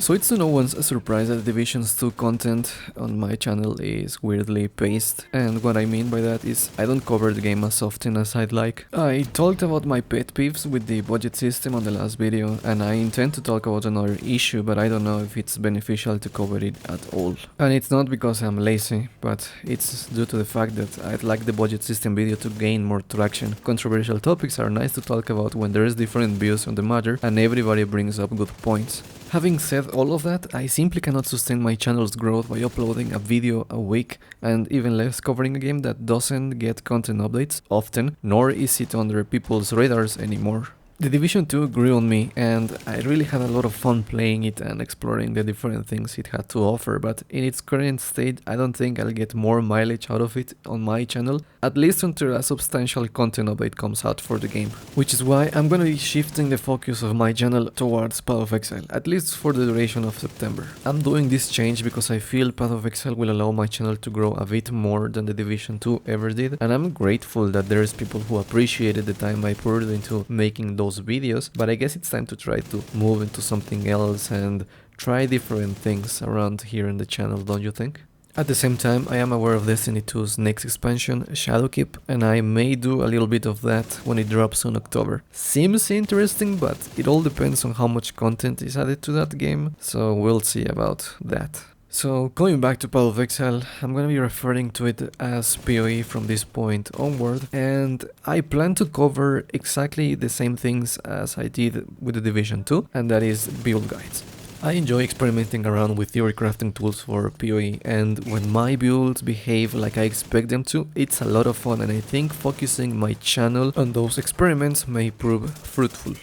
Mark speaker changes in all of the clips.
Speaker 1: So it's to no one's surprise that Division's 2 content on my channel is weirdly paced, and what I mean by that is I don't cover the game as often as I'd like. I talked about my pet peeves with the budget system on the last video, and I intend to talk about another issue, but I don't know if it's beneficial to cover it at all. And it's not because I'm lazy, but it's due to the fact that I'd like the budget system video to gain more traction. Controversial topics are nice to talk about when there is different views on the matter and everybody brings up good points. Having said all of that, I simply cannot sustain my channel's growth by uploading a video a week, and even less covering a game that doesn't get content updates often, nor is it under people's radars anymore. The Division 2 grew on me, and I really had a lot of fun playing it and exploring the different things it had to offer, but in its current state I don't think I'll get more mileage out of it on my channel, at least until a substantial content update comes out for the game. Which is why I'm gonna be shifting the focus of my channel towards Path of Exile, at least for the duration of September. I'm doing this change because I feel Path of Exile will allow my channel to grow a bit more than the Division 2 ever did, and I'm grateful that there's people who appreciated the time I poured into making those videos, but I guess it's time to try to move into something else and try different things around here in the channel, don't you think? At the same time, I am aware of Destiny 2's next expansion, Shadowkeep, and I may do a little bit of that when it drops in October. Seems interesting, but it all depends on how much content is added to that game, so we'll see about that. So, going back to Path of Exile, I'm gonna be referring to it as PoE from this point onward, and I plan to cover exactly the same things as I did with the Division 2, and that is build guides. I enjoy experimenting around with theory crafting tools for PoE, and when my builds behave like I expect them to, it's a lot of fun, and I think focusing my channel on those experiments may prove fruitful.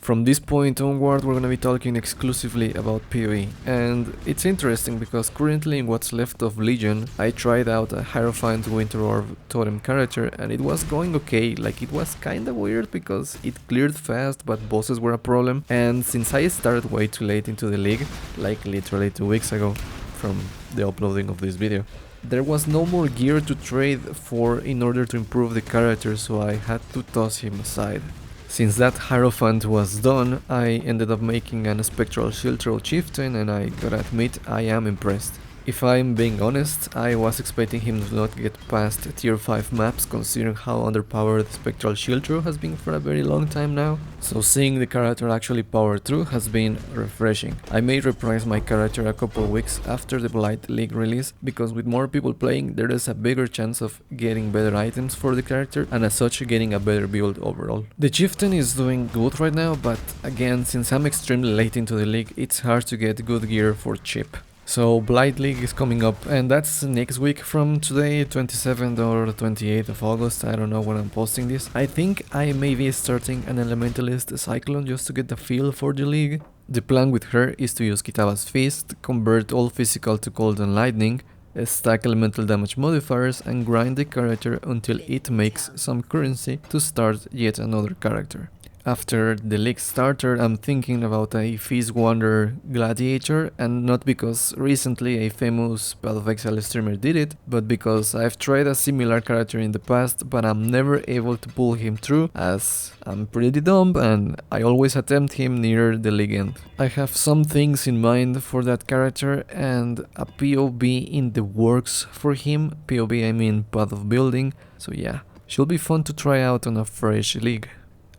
Speaker 1: From this point onward, we're gonna be talking exclusively about PoE, and it's interesting because currently in what's left of Legion, I tried out a Hierophant Winter Orb Totem character and it was going okay. Like, it was kinda weird because it cleared fast but bosses were a problem, and since I started way too late into the league, like literally 2 weeks ago from the uploading of this video, there was no more gear to trade for in order to improve the character, so I had to toss him aside. Since that Hierophant was done, I ended up making an Spectral Shield Throw Chieftain, and I gotta admit I am impressed. If I'm being honest, I was expecting him to not get past tier 5 maps considering how underpowered Spectral Shield Throw has been for a very long time now, so seeing the character actually power through has been refreshing. I may reprise my character a couple weeks after the Blight League release, because with more people playing there is a bigger chance of getting better items for the character and as such getting a better build overall. The Chieftain is doing good right now, but again, since I'm extremely late into the league, it's hard to get good gear for cheap. So Blight League is coming up, and that's next week from today, 27th or 28th of August, I don't know when I'm posting this. I think I may be starting an Elementalist Cyclone just to get the feel for the league. The plan with her is to use Kitaba's Fist, convert all physical to cold and lightning, stack elemental damage modifiers and grind the character until it makes some currency to start yet another character. After the league starter, I'm thinking about a Fizz Wanderer Gladiator, and not because recently a famous Path of Exile streamer did it, but because I've tried a similar character in the past, but I'm never able to pull him through as I'm pretty dumb and I always attempt him near the league end. I have some things in mind for that character and a POB in the works for him. POB I mean Path of Building, so yeah, should be fun to try out on a fresh league.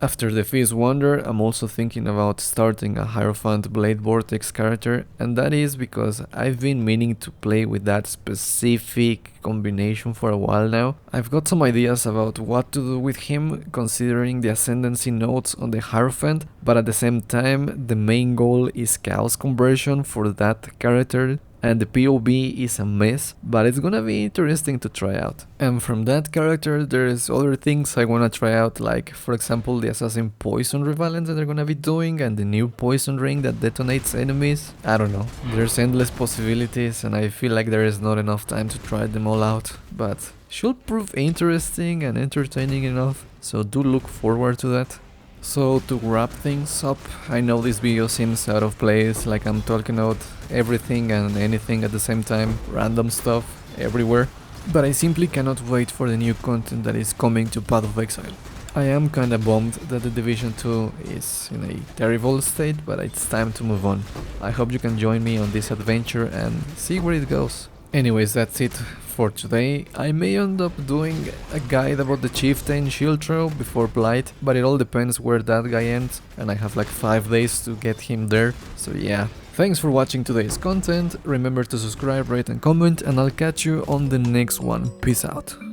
Speaker 1: After the Fizz Wanderer, I'm also thinking about starting a Hierophant Blade Vortex character, and that is because I've been meaning to play with that specific combination for a while now. I've got some ideas about what to do with him considering the ascendancy nodes on the Hierophant, but at the same time the main goal is chaos conversion for that character. And the POB is a mess, but it's gonna be interesting to try out. And from that character there's other things I wanna try out, like for example the Assassin Poison Revalence that they're gonna be doing and the new Poison Ring that detonates enemies. I don't know, there's endless possibilities and I feel like there is not enough time to try them all out, but should prove interesting and entertaining enough, so do look forward to that. So to wrap things up, I know this video seems out of place, like I'm talking about everything and anything at the same time, random stuff everywhere, but I simply cannot wait for the new content that is coming to Path of Exile. I am kinda bummed that the Division 2 is in a terrible state, but it's time to move on. I hope you can join me on this adventure and see where it goes. Anyways, that's it for today. I may end up doing a guide about the Chieftain shield throw before Blight, but it all depends where that guy ends, and I have like 5 days to get him there, so yeah. Thanks for watching today's content, remember to subscribe, rate and comment, and I'll catch you on the next one. Peace out.